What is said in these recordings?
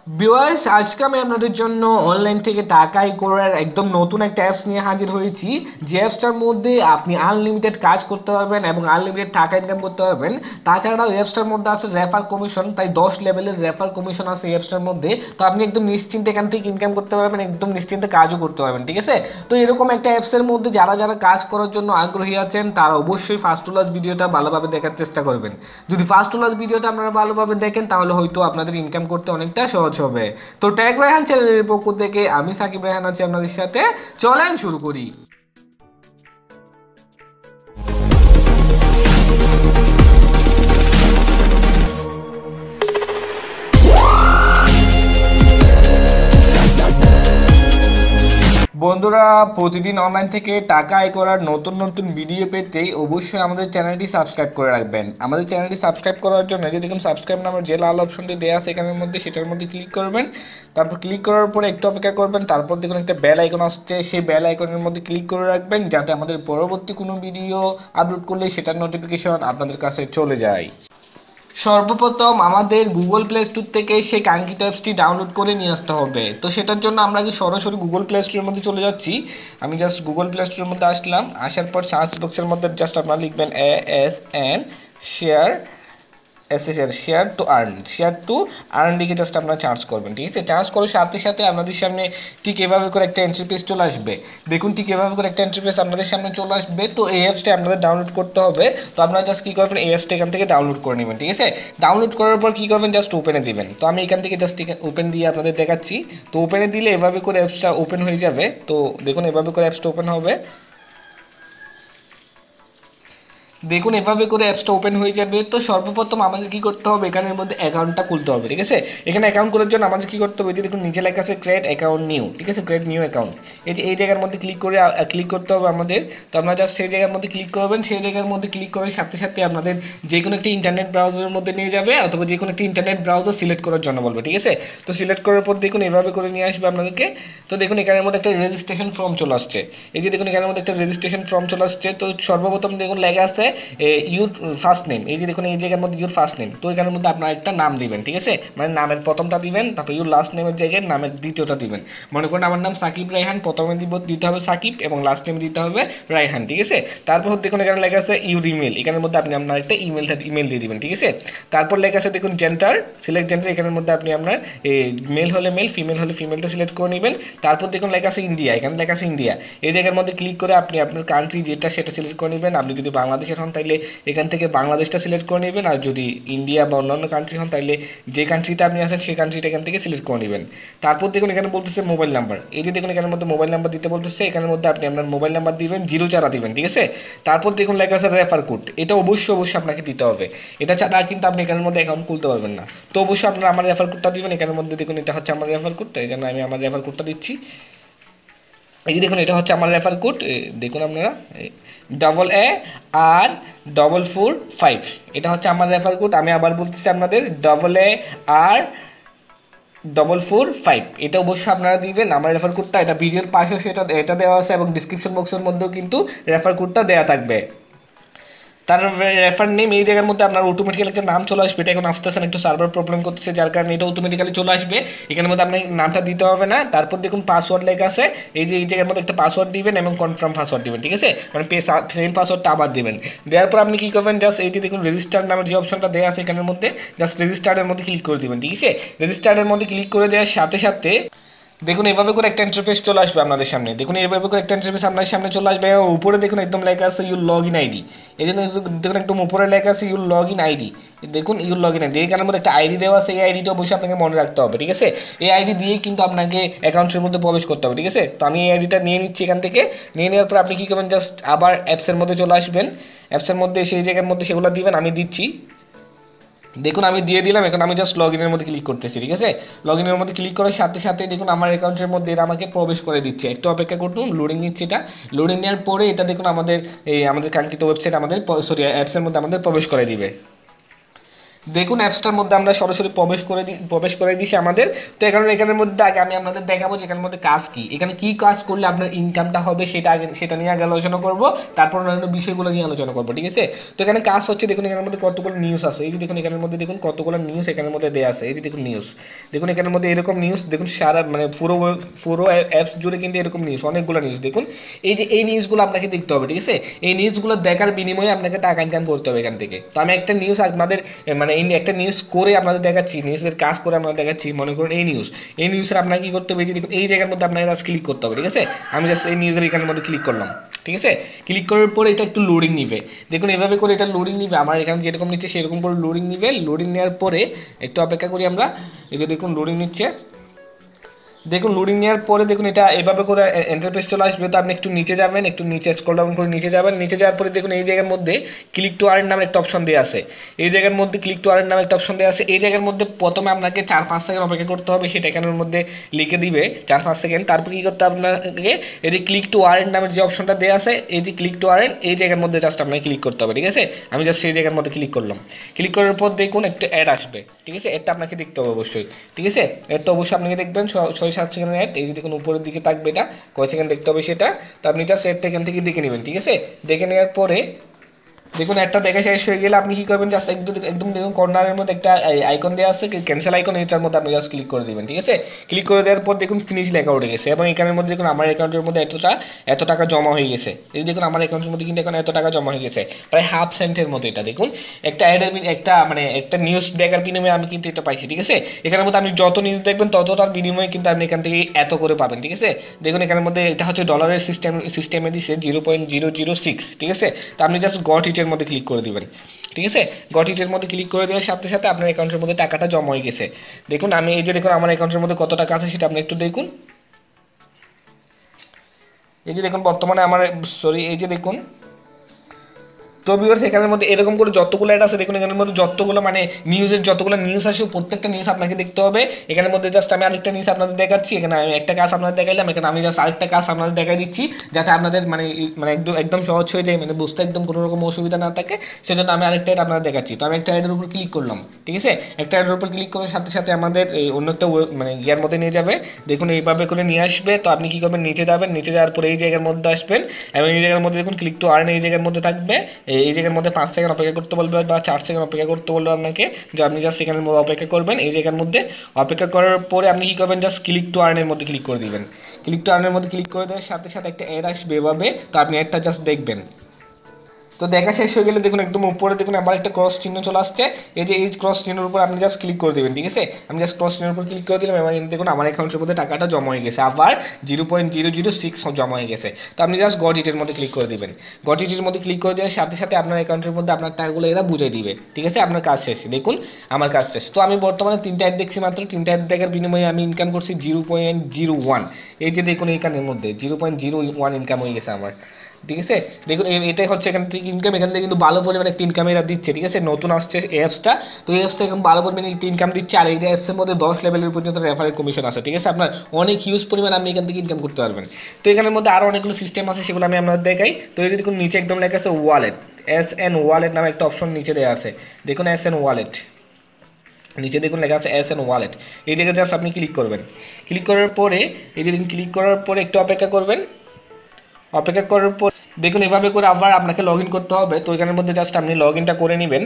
Viewers, আজকে আমি আপনাদের জন্য অনলাইন থেকে টাকা আয় করার একদম নতুন একটা অ্যাপস নিয়ে হাজির হয়েছি। যে অ্যাপসটার মধ্যে আপনি আনলিমিটেড কাজ করতে পারবেন এবং আনলিমিটেড টাকা ইনকাম করতে পারবেন। তাছাড়াও এই অ্যাপসটার মধ্যে আছে রেফার কমিশন, প্রায় 10 লেভেলের রেফার কমিশন আছে এই অ্যাপসটার মধ্যে। তো আপনি একদম নিশ্চিন্তে এখান থেকে ইনকাম করতে পারবেন, একদম নিশ্চিন্তে কাজও করতে পারবেন, ঠিক আছে? তো এরকম একটা অ্যাপসের মধ্যে যারা যারা কাজ করার জন্য আগ্রহী আছেন তারা অবশ্যই ফার্স্ট টু লাস্ট ভিডিওটা ভালোভাবে দেখার চেষ্টা করবেন। যদি ফার্স্ট টু লাস্ট ভিডিওটা আপনারা ভালোভাবে দেখেন তাহলে হয়তো আপনাদের ইনকাম করতে অনেকটা সহজ হবে। তো ট্যাগ রায়হান চ্যানেলের পক্ষ থেকে আমি সাকিব রায়হান আছি আপনাদের সাথে। চলেন শুরু করি। বন্ধুরা, প্রতিদিন অনলাইন থেকে টাকা আয় করার নতুন নতুন ভিডিও পেতে অবশ্যই আমাদের চ্যানেলটি সাবস্ক্রাইব করে রাখবেন। আমাদের চ্যানেলটি সাবস্ক্রাইব করার জন্য যদি দেখুন সাবস্ক্রাইব নামের যে লাল অপশনটি দেওয়া আছে এখানের মধ্যে, সেটার মধ্যে ক্লিক করবেন। তারপর ক্লিক করার পরে একটু অপেক্ষা করবেন। তারপর দেখুন একটা বেল আইকন আসছে, সেই বেল আইকনের মধ্যে ক্লিক করে রাখবেন যাতে আমাদের পরবর্তী কোনো ভিডিও আপলোড করলে সেটার নোটিফিকেশন আপনাদের কাছে চলে যায়। সর্বপ্রথম আমাদের গুগল প্লে স্টোর থেকে সেই কাঙ্ক্ষিত অ্যাপসটি ডাউনলোড করে নিয়ে আসতে হবে। তো সেটার জন্য আমরা কি সরাসরি গুগল প্লে স্টোরের মধ্যে চলে যাচ্ছি। আমি জাস্ট গুগল প্লে স্টোরের মধ্যে আসলাম। আসার পর সার্চ বক্সের মধ্যে জাস্ট আপনারা লিখবেন ASN share share to earn লিখে জাস্ট আপনারা চার্জ করবেন, ঠিক আছে? চার্জ করার সাথে সাথে আপনাদের সামনে ঠিক এভাবে করে একটা এন্ট্রি পেজ চলে আসবে। দেখুন ঠিক এভাবে করে একটা এন্ট্রি পেজ আপনাদের সামনে চলে আসবে। তো এই অ্যাপসটা আপনাদের ডাউনলোড করতে হবে। তো আপনারা জাস্ট কী করবেন, এই অ্যাপসটা এখান থেকে ডাউনলোড করে নেবেন, ঠিক আছে? ডাউনলোড করার পর কী করবেন, জাস্ট ওপেনে দিবেন। তো আমি এখান থেকে জাস্ট ওপেন দিয়ে আপনাদের দেখাচ্ছি। তো ওপেনে দিলে এভাবে করে অ্যাপসটা ওপেন হয়ে যাবে। তো দেখুন এভাবে করে অ্যাপসটা ওপেন হবে। দেখুন এভাবে করে অ্যাপসটা ওপেন হয়ে যাবে। তো সর্বপ্রথম আমাদের কি করতে হবে, এখানের মধ্যে অ্যাকাউন্টটা খুলতে হবে, ঠিক আছে? এখানে অ্যাকাউন্ট করার জন্য আমাদের কি করতে হবে, যে দেখুন নিচে লেখা আছে ক্রিয়েট অ্যাকাউন্ট নিউ, ঠিক আছে? ক্রিয়েট নিউ অ্যাকাউন্ট, এই জায়গার মধ্যে ক্লিক করতে হবে আমাদের। তো আমরা জাস্ট সেই জায়গার মধ্যে ক্লিক করবেন। সেই জায়গার মধ্যে ক্লিক করার সাথে সাথে আপনাদের যে কোনো একটি ইন্টারনেট ব্রাউজারের মধ্যে নিয়ে যাবে, অথবা যে কোনো একটি ইন্টারনেট ব্রাউজার সিলেক্ট করার জন্য বলবে, ঠিক আছে? তো সিলেক্ট করার পর দেখুন এভাবে করে নিয়ে আসবে আপনাদেরকে। তো দেখুন এখানের মধ্যে একটা রেজিস্ট্রেশন ফর্ম চলে আসছে। এই যে দেখুন এখানের মধ্যে একটা রেজিস্ট্রেশন ফর্ম চলে আসছে। তো সর্বপ্রথম দেখুন লেখা আছে ইউর ফার্স্ট নেম। এই যে দেখুন এই জায়গার মধ্যে ইউর ফার্স্ট নেম। তো এখানের মধ্যে আপনার একটা নাম দিবেন, ঠিক আছে? মানে নামের প্রথমটা দিবেন, তারপর ইউর লাস্ট নেমের জায়গায় নামের দ্বিতীয়টা দিবেন। মনে করেন আমার নাম সাকিব রায়হান, প্রথমে দিতে হবে সাকিব এবং লাস্ট নেম দিতে হবে রায়হান, ঠিক আছে? তারপর দেখুন এখানে লেখা আছে ইউর ইমেল। এখানের মধ্যে আপনি আপনার একটা ইমেল দিয়ে দিবেন, ঠিক আছে? তারপর লেখা আছে দেখুন জেন্ডার, সিলেক্ট জেন্ডার। এখানের মধ্যে আপনি আপনার মেল হলে মেল, ফিমেল হলে ফিমেলটা সিলেক্ট করে নেবেন। তারপর দেখুন লেখা আছে ইন্ডিয়া, এখানে লেখা আছে ইন্ডিয়া। এই জায়গার মধ্যে ক্লিক করে আপনি আপনার কান্ট্রি যেটা সেটা সিলেক্ট করে নেবেন। আপনি যদি বাংলাদেশের হন তাহলে এখান থেকে বাংলাদেশটা সিলেক্ট করে নেবেন, আর যদি ইন্ডিয়া বা অন্যান্য কান্ট্রি হন তাহলে যে কান্ট্রিতে আপনি আছেন সেই কান্ট্রিটা এখান থেকে সিলেক্ট করে নেবেন। তারপর দেখুন এখানে বলতেছে মোবাইল নাম্বার। এই যে দেখুন এখানের মধ্যে মোবাইল নাম্বার দিতে বলতেছে। এখানের মধ্যে আপনি আপনার মোবাইল নাম্বার দিবেন, 0 দিবেন, ঠিক আছে? তারপর দেখুন লেখা আছে রেফার কোড। এটা অবশ্যই আপনাকে দিতে হবে। এটা ছাড়া কিন্তু আপনি এখানের মধ্যে অ্যাকাউন্ট খুলতে পারবেন না। তো অবশ্যই আপনারা আমার রেফার কোডটা দিবেন। এখানের মধ্যে দেখুন এটা হচ্ছে আমার রেফার কোড, এই জন্য আমি আমার রেফার কোডটা দিচ্ছি। এই যে দেখুন এটা হচ্ছে আমার রেফার কোড। দেখুন আপনারা AA R445, এটা হচ্ছে আমার রেফার কোড। আমি আবার বলতেছি আপনাদের AA R445, এটা অবশ্যই আপনারা দিবেন আমার রেফার কোডটা। এটা ভিডিওর পাশে এটা দেওয়া আছে এবং ডিসক্রিপশন বক্সের মধ্যেও কিন্তু রেফার কোডটা দেওয়া থাকবে। তার রেফার নেম এই জায়গার মধ্যে আপনার অটোমেটিক্যালি একটা নাম চলে আসবে। এটা এখন আসতেছে না, একটু সার্ভার প্রবলেম করতেছে, যার কারণে এটা অটোমেটিক্যালি চলে আসবে। এখানের মধ্যে আপনার নামটা দিতে হবে না। তারপর দেখুন পাসওয়ার্ড লেখা আছে। এই যে এই জায়গার মধ্যে একটা পাসওয়ার্ড দিবেন এবং কনফার্ম পাসওয়ার্ড দিবেন, ঠিক আছে? মানে সেম পাসওয়ার্ডটা আবার দিবেন। দেওয়ার পর আপনি কী করবেন, জাস্ট এই যে দেখুন রেজিস্টার নামের যে অপশনটা দেওয়া আছে এখানের মধ্যে জাস্ট রেজিস্টারের মধ্যে ক্লিক করে দিবেন, ঠিক আছে? রেজিস্টারের মধ্যে ক্লিক করে দেওয়ার সাথে সাথে দেখুন এভাবে করে একটা ইন্টারফেস চলে আসবে আপনাদের সামনে। দেখুন এভাবে করে একটা ইন্টারফেস আপনাদের সামনে চলে আসবে। উপরে দেখুন একদম লেখা আছে ইউর লগ ইন আইডি। এই জন্য দেখুন একদম উপরে লেখা আছে ইউর লগ ইন আইডি। দেখুন ইউর লগ ইন আইডি, এখানের মধ্যে একটা আইডি দেওয়া আছে। এই আইডিটা অবশ্যই আপনাকে মনে রাখতে হবে, ঠিক আছে? এই আইডি দিয়েই কিন্তু আপনাকে অ্যাকাউন্টের মধ্যে প্রবেশ করতে হবে, ঠিক আছে? তো আমি এই আইডিটা নিয়ে নিচ্ছি এখান থেকে। নিয়ে নেওয়ার পর আপনি কী করবেন, জাস্ট আবার অ্যাপসের মধ্যে চলে আসবেন। অ্যাপসের মধ্যে সেই জায়গার মধ্যে সেগুলো দিবেন, আমি দিচ্ছি। দেখুন আমি দিয়ে দিলাম। এখন আমি জাস্ট লগ ইনের মধ্যে ক্লিক করতেছি, ঠিক আছে? লগ ইনের মধ্যে ক্লিক করার সাথে সাথে দেখুন আমার অ্যাকাউন্টের মধ্যে এটা আমাকে প্রবেশ করে দিচ্ছে। একটু অপেক্ষা করুন, লোডিং নিচ্ছে। এটা লোডিং নেওয়ার পরে এটা দেখুন আমাদের কাঙ্ক্ষিত ওয়েবসাইট, আমাদের অ্যাপসের মধ্যে আমাদের প্রবেশ করে দিবে। দেখুন অ্যাপসটার মধ্যে আমরা সরাসরি প্রবেশ করে দিয়েছি আমাদের। তো এখানের মধ্যে আগে আমি আপনাদের দেখাবো যে এখানের মধ্যে কাজ কি, এখানে কি কাজ করলে আপনার ইনকামটা হবে সেটা নিয়ে আগে আলোচনা করবো, তারপর অন্যান্য বিষয়গুলো নিয়ে আলোচনা করবো, ঠিক আছে। তো এখানে কাজ হচ্ছে, দেখুন এখানের মধ্যে কতগুলো নিউজ আছে, এই যে দেখুন এখানের মধ্যে দেখুন কতগুলো নিউজ এখানের মধ্যে দেওয়া আছে, এই যে দেখুন নিউজ, দেখুন এখানের মধ্যে এরকম নিউজ দেখুন সারা মানে পুরো অ্যাপস জুড়ে কিন্তু এরকম নিউজ, অনেকগুলো নিউজ দেখুন। এই যে এই নিউজগুলো আপনাকে দেখতে হবে, ঠিক আছে। এই নিউজগুলো দেখার বিনিময়ে আপনাকে টাকা ইনকাম করতে হবে এখান থেকে। তো আমি একটা নিউজ আপনাদের মানে এই একটা নিউজ করে আপনাদের দেখাচ্ছি, নিউজের কাজ করে আপনাদের দেখাচ্ছি। মনে করুন এই নিউজের আপনাকে কি করতে হবে, যে দেখুন এই জায়গার মধ্যে আপনাকে জাস্ট ক্লিক করতে হবে, ঠিক আছে। আমি জাস্ট এই নিউজের এখানের মধ্যে ক্লিক করলাম, ঠিক আছে। ক্লিক করার পরে এটা একটু লোডিং নিবে, দেখুন এভাবে করে এটা লোডিং নিবে, আমার এখানে যেরকম নিচ্ছে সেরকম করে লোডিং নিবে। লোডিং নেওয়ার পরে একটু অপেক্ষা করি আমরা, এই যে দেখুন লোডিং নিচ্ছে, দেখুন লোডিং নেওয়ার পরে দেখুন এটা এভাবে করে ইন্টারফেস চলে আসবে। তো আপনি একটু নিচে যাবেন, একটু নিচে স্ক্রল ডাউন করে নিচে যাবেন, নিচে যাওয়ার পরে দেখুন এই জায়গার মধ্যে ক্লিক টু আর্ন নামে একটা অপশন দেওয়া আছে, এই জায়গার মধ্যে ক্লিক টু আর্ন নামে একটা অপশন দেওয়া আছে। এই জায়গার মধ্যে প্রথমে আপনাকে 4-5 সেকেন্ড অপেক্ষা করতে হবে, সেটা এখানের মধ্যে লিখে দিবে 4-5 সেকেন্ড। তারপর কী করতে হবে আপনাকে, এই যে ক্লিক টু আর্ন নামের যে অপশনটা দেওয়া আছে, এই যে ক্লিক টু আর্ন, এই জায়গার মধ্যে জাস্ট আপনাকে ক্লিক করতে হবে, ঠিক আছে। আমি জাস্ট সেই জায়গার মধ্যে ক্লিক করলাম। ক্লিক করার পর দেখুন একটা অ্যাড আসবে, ঠিক আছে। অ্যাডটা আপনাকে দেখতে হবে অবশ্যই, ঠিক আছে। অ্যাডটা অবশ্যই আপনাকে দেখবেন 6-7 সেকেন্ডের অ্যাড, এই যে দেখুন উপরের দিকে থাকবে, এটা কয় সেকেন্ড দেখতে হবে সেটা। তো আপনি জাস্ট অ্যাডটা এখান থেকে দেখে নেবেন, ঠিক আছে। দেখে নেওয়ার পরে দেখুন একটা দেখা শেষ হয়ে গেলে আপনি কি করবেন, জাস্ট একদম দেখুন কর্নারের মধ্যে একটা আইকন দেওয়া আছে, ক্যান্সেল আইকন, এটার মধ্যে আপনি জাস্ট ক্লিক করে দেবেন, ঠিক আছে। ক্লিক করে দেওয়ার পর দেখুন ফিনিশ লেখা উঠে গেছে, এবং এখানের মধ্যে দেখুন আমার অ্যাকাউন্টের মধ্যে এত টাকা জমা হয়ে গেছে। এই দেখুন আমার অ্যাকাউন্টের মধ্যে কিন্তু এখন এত টাকা জমা হয়ে গেছে, প্রায় হাফ সেন্টের মতো। এটা দেখুন একটা একটা নিউজ দেখার বিনিময়ে আমি কিন্তু এটা পাইছি, ঠিক আছে। এখানের মধ্যে আপনি যত নিউজ দেখবেন ততটার বিনিময়ে কিন্তু আপনি এখান থেকে এত করে পাবেন, ঠিক আছে। দেখুন এখানের মধ্যে এটা হচ্ছে ডলারের সিস্টেমে দিচ্ছে 0.006, ঠিক আছে। তো আপনি জাস্ট গট ইটের মধ্যে ক্লিক করে দিবেন, ঠিক আছে। গট ইটের মধ্যে ক্লিক করে দেওয়ার সাথে সাথে আপনার অ্যাকাউন্টের মধ্যে টাকাটা জমা হয়ে গেছে। দেখুন আমি এই যে দেখুন আমার অ্যাকাউন্টের মধ্যে কত টাকা আছে সেটা আপনি একটু দেখুন। এই যে দেখুন বর্তমানে আমার এই যে দেখুন। তো ভিউয়ার্স এখানের মধ্যে এরকম করে যতগুলো অ্যাড আছে দেখুন, এখানের মধ্যে যতগুলো মানে নিউজের যতগুলো নিউজ আসে প্রত্যেকটা নিউজ আপনাকে দেখতে হবে। এখানের মধ্যে জাস্ট আমি আরেকটা নিউজ আপনাদের দেখাচ্ছি, এখানে আমি একটা কাজ আপনাদের দেখাইলাম, এখানে আমি জাস্ট আরেকটা কাজ আপনাদের দেখাই দিচ্ছি, যাতে আপনাদের মানে একদম সহজ হয়ে যায়, মানে বুঝতে একদম কোনো রকম অসুবিধা না থাকে, সেজন্য আমি আরেকটা অ্যাড আপনাদের দেখাচ্ছি। তো আমি একটা অ্যাডের উপর ক্লিক করলাম, ঠিক আছে। একটা অ্যাডের উপর ক্লিক করার সাথে সাথে আমাদের এই অন্য একটা মানে ইয়ার মধ্যে নিয়ে যাবে, দেখুন এইভাবে করে নিয়ে আসবে। তো আপনি কী করবেন, নিচে যাবেন, নিচে যাওয়ার পরে এই জায়গার মধ্যে আসবেন, এবং এই জায়গার মধ্যে দেখুন ক্লিক টু আর্ন এই জায়গার মধ্যে থাকবে। এই জায়গার মধ্যে 5 সেকেন্ড অপেক্ষা করতে বলবে বা 4 সেকেন্ড অপেক্ষা করতে বলবে আপনাকে, যে আপনি জাস্ট এখানের মধ্যে অপেক্ষা করবেন। এই জায়গার মধ্যে অপেক্ষা করার পরে আপনি কী করবেন, জাস্ট ক্লিক টু আর্নের মধ্যে ক্লিক করে দিবেন। ক্লিক টু আর্নের মধ্যে ক্লিক করে দেওয়ার সাথে সাথে একটা অ্যাড আসবে এভাবে, তো আপনি অ্যাডটা জাস্ট দেখবেন। তো দেখা শেষ হয়ে গেলে দেখুন একদম উপরে দেখুন আবার একটা ক্রস চিহ্ন চলে আসছে, এই যে এই ক্রস চিহ্নের উপর আপনি জাস্ট ক্লিক করে দেবেন, ঠিক আছে। আমি জাস্ট ক্রস চিহ্নের উপর ক্লিক করে দিলাম, এবং দেখুন আমার অ্যাকাউন্টের মধ্যে টাকাটা জমা হয়ে গেছে, আবার 0.006 জমা হয়ে গেছে। তো আপনি জাস্ট গট ইটের মধ্যে ক্লিক করে দিবেন। গট ইটের মধ্যে ক্লিক করে দেওয়ার সাথে সাথে আপনার অ্যাকাউন্টের মধ্যে আপনার টাকাগুলো এরা বুঝিয়ে দিবে, ঠিক আছে। আপনার কাজ শেষ, দেখুন আমার কাজ শেষ। তো আমি বর্তমানে 3টা অ্যাড দেখছি, মাত্র 3টা অ্যাড দেখার বিনিময়ে আমি ইনকাম করছি 0.01। এই যে দেখুন এইখানের মধ্যে 0.01 ইনকাম হয়ে গেছে আমার, ঠিক আছে। দেখুন এটাই হচ্ছে এখান থেকে ইনকাম, এখান থেকে কিন্তু ভালো পরিমাণে একটা ইনকাম এরা দিচ্ছে, ঠিক আছে। নতুন আসছে এই অ্যাপসটা, তো এই অ্যাপসটা এখন ভালো পরিমাণে একটা ইনকাম দিচ্ছে, আর এই অ্যাপসের মধ্যে 10 লেভেলের পর্যন্ত রেফারেল কমিশন আছে, ঠিক আছে। আপনার অনেক হিউজ পরিমাণে আপনি এখান থেকে ইনকাম করতে পারবেন। তো এখানের মধ্যে আরও অনেকগুলো সিস্টেম আছে, সেগুলো আমি আপনাদের দেখাই। তো এই দেখুন নিচে একদম লেখা আছে ওয়ালেট, ওয়ালেট নামে একটা অপশন নিচে দেওয়া আছে, দেখুন ওয়ালেট, নিচে দেখুন লেখা আছে ওয়ালেট। এই জায়গায় জাস্ট আপনি ক্লিক করবেন। ক্লিক করার পরে এই যে ক্লিক করার পরে একটু অপেক্ষা করবেন। অপেক্ষা করার পর দেখুন এভাবে করে আবার আপনাকে লগ ইন করতে হবে। তো এখানের মধ্যে জাস্ট আপনি লগ ইনটা করে নেবেন।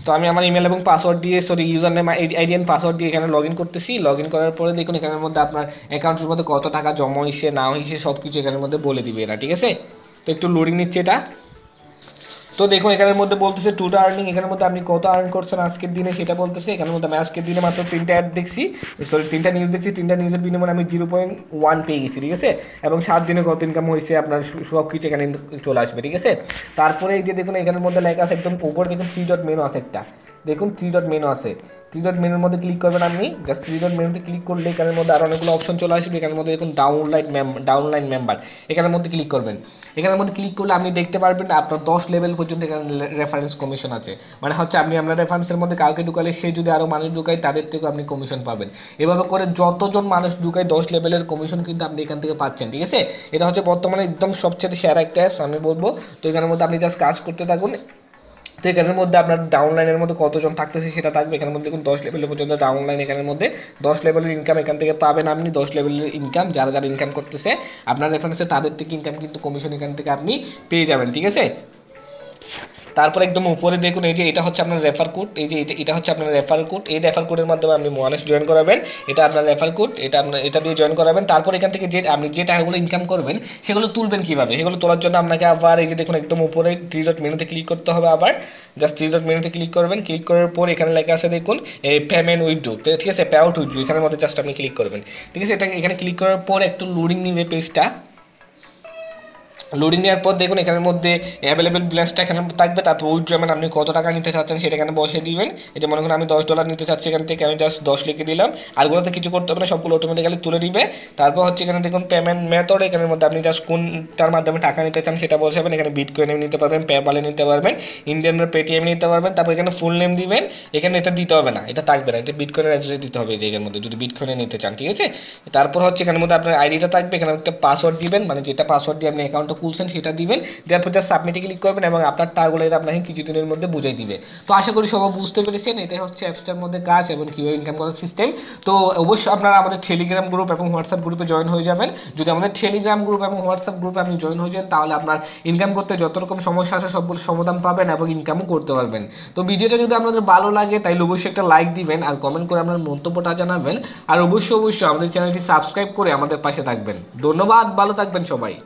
তো আমি আমার ইমেল এবং পাসওয়ার্ড দিয়ে user name ID and password দিয়ে এখানে লগ ইন করতেছি। লগ ইন করার পরে দেখুন এখানের মধ্যে আপনার অ্যাকাউন্টের মধ্যে কত টাকা জমা হয়েছে না হয়েছে সব কিছু এখানের মধ্যে বলে দিবে এরা, ঠিক আছে। তো একটু লোডিং নিচ্ছে এটা। তো দেখুন এখানের মধ্যে বলতেছে টুডে আর্নিং, এখানের মধ্যে আপনি কত আর্ন করছেন আজকের দিনে সেটা বলতেছে। এখানের মধ্যে আমি আজকের দিনে মাত্র 3টা অ্যাড দেখছি, 3টা নিউজ দেখছি, 3টা নিউজের বিনিময়ে আমি 0.1 পেয়ে গেছি, ঠিক আছে। এবং 7 দিনে কত ইনকাম হয়েছে আপনার সব কিছু এখানে চলে আসবে, ঠিক আছে। তারপরে এই যে দেখুন এখানের মধ্যে লেখা আছে একদম উপরে দেখুন 3 ডট মেনু আছে একটা, দেখুন 3 ডট মেনু আছে। 3 ডট মেনুর মধ্যে ক্লিক করবেন আপনি, জাস্ট 3 ডট মেনুতে ক্লিক করলে এখানের মধ্যে আরও অনেকগুলো অপশন চলে আসবে। এখানের মধ্যে দেখুন ডাউনলাইন মেম্বার, এখানের মধ্যে ক্লিক করবেন। এখানের মধ্যে ক্লিক করলে আপনি দেখতে পারবেন আপনার 10 লেভেল পর্যন্ত এখানে রেফারেন্স কমিশন আছে, মানে হচ্ছে আপনি আপনার রেফারেন্সের মধ্যে কাউকে ঢুকালে সে যদি আরও মানুষ ঢুকায় তাদের থেকেও আপনি কমিশন পাবেন। এভাবে করে যতজন মানুষ ঢুকায় 10 লেভেলের কমিশন কিন্তু আপনি এখান থেকে পাচ্ছেন, ঠিক আছে। এটা হচ্ছে বর্তমানে একদম সবচেয়ে সেরা একটা অ্যাপস আমি বলবো। তো এখানের মধ্যে আপনি জাস্ট কাজ করতে থাকুন, তো এখানের মধ্যে আপনার ডাউনলাইনের মধ্যে কতজন থাকতেছে সেটা থাকবে। এখানের মধ্যে দেখুন 10 লেভেলের পর্যন্ত ডাউনলাইন, এখানের মধ্যে 10 লেভেলের ইনকাম এখান থেকে পাবেন আপনি। 10 লেভেলের ইনকাম যারা যারা ইনকাম করতেছে আপনার রেফারেন্সে তাদের থেকে ইনকাম কিন্তু কমিশন এখান থেকে আপনি পেয়ে যাবেন, ঠিক আছে। তারপর একদম উপরে দেখুন এই যে এটা হচ্ছে আপনার রেফার কোড, এই যে এটা হচ্ছে আপনার রেফার কোড। এই রেফার কোডের মাধ্যমে আপনি মোয়ানেস জয়েন করাবেন, এটা আপনার রেফার কোড, এটা আপনার এটা দিয়ে জয়েন করাবেন। তারপর এখান থেকে যে আপনি যে টাকাগুলো ইনকাম করবেন সেগুলো তুলবেন কীভাবে, সেগুলো তোলার জন্য আপনাকে আবার এই যে দেখুন একদম উপরে 3 ডট মেনুতে ক্লিক করতে হবে। আবার জাস্ট 3 ডট মেনুতে ক্লিক করবেন, ক্লিক করার পর এখানে লেখা আছে দেখুন এই পেমেন্ট উইথড্র, ঠিক আছে, পে আউট উইথড্র, এখানের মধ্যে জাস্ট আপনি ক্লিক করবেন, ঠিক আছে। এটা এখানে ক্লিক করার পর একটু লোডিং নিবে পেজটা। লোডিং নেওয়ার পর দেখুন এখানের মধ্যে অ্যাভেলেবেল ব্যালেন্সটা এখানে থাকবে। তারপর উইথড্রমেন্ট আপনি কত টাকা নিতে চাচ্ছেন সেটা এখানে বসে দিবেন। এটা মনে করেন আমি $10 নিতে চাচ্ছি, এখান থেকে আমি জাস্ট 10 লিখে দিলাম। আরগুলোতে কিছু করতে হবে না, সবগুলো অটোমেটিক্যালি তুলে নিবে। তারপর হচ্ছে এখানে দেখুন পেমেন্ট মেথড, এখানের মধ্যে আপনি জাস্ট কোনটার মাধ্যমে টাকা নিতে চান সেটা বসাবেন। এখানে বিটকয়েনে নিতে পারবেন, পেপ্যালে নিতে পারবেন, ইন্ডিয়ান পেটিএম নিতে পারবেন। তারপর এখানে ফুল নেম দিবেন, এখানে এটা দিতে হবে না, এটা থাকবে না, এটা বিটকয়েনের অ্যাড্রেস দিতে হবে যে এর মধ্যে যদি বিটকয়েনে নিতে চান, ঠিক আছে। তারপর হচ্ছে এখানের মধ্যে আপনার আইডিটা থাকবে, এখানে একটা পাসওয়ার্ড দিবেন, মানে যেটা পাসওয়ার্ড দিয়ে আপনি অ্যাকাউন্টটা খুলছেন সেটা দিবেন। দেওয়ার পর জাস্ট সাবমিটে ক্লিক করবেন এবং আপনার টার্গগুলো এটা আপনাকে কিছুদিনের মধ্যে বুঝাই দিবে। তো আশা করি সবাই বুঝতে পেরেছেন, এটাই হচ্ছে অ্যাপসটার মধ্যে কাজ এবং কীভাবে ইনকাম করার সিস্টেম। তো অবশ্যই আপনারা আমাদের টেলিগ্রাম গ্রুপ এবং হোয়াটসঅ্যাপ গ্রুপে জয়েন হয়ে যাবেন। যদি আমাদের টেলিগ্রাম গ্রুপ এবং হোয়াটসঅ্যাপ গ্রুপে আপনি জয়েন হয়ে যান তাহলে আপনার ইনকাম করতে যত রকম সমস্যা আছে সবগুলো সমাধান পাবেন এবং ইনকামও করতে পারবেন। তো ভিডিওটা যদি আপনাদের ভালো লাগে তাহলে অবশ্যই একটা লাইক দিবেন আর কমেন্ট করে আপনার মন্তব্যটা জানাবেন। আর অবশ্যই আমাদের চ্যানেলটি সাবস্ক্রাইব করে আমাদের পাশে থাকবেন। ধন্যবাদ, ভালো থাকবেন সবাই।